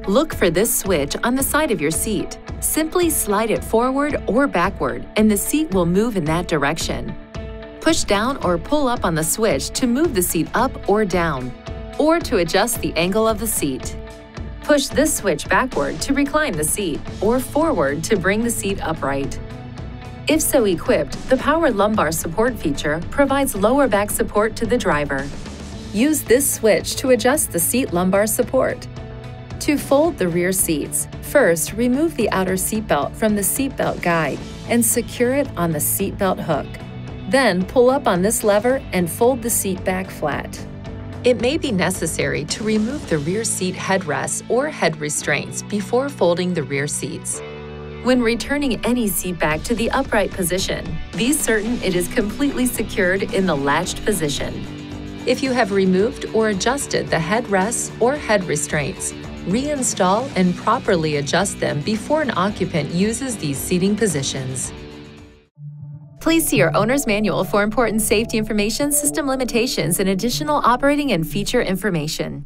Look for this switch on the side of your seat. Simply slide it forward or backward, and the seat will move in that direction. Push down or pull up on the switch to move the seat up or down, or to adjust the angle of the seat. Push this switch backward to recline the seat, or forward to bring the seat upright. If so equipped, the Power Lumbar Support feature provides lower back support to the driver. Use this switch to adjust the seat lumbar support. To fold the rear seats, first remove the outer seatbelt from the seatbelt guide and secure it on the seatbelt hook. Then pull up on this lever and fold the seat back flat. It may be necessary to remove the rear seat headrests or head restraints before folding the rear seats. When returning any seat back to the upright position, be certain it is completely secured in the latched position. If you have removed or adjusted the headrests or head restraints, reinstall and properly adjust them before an occupant uses these seating positions. Please see your owner's manual for important safety information, system limitations, and additional operating and feature information.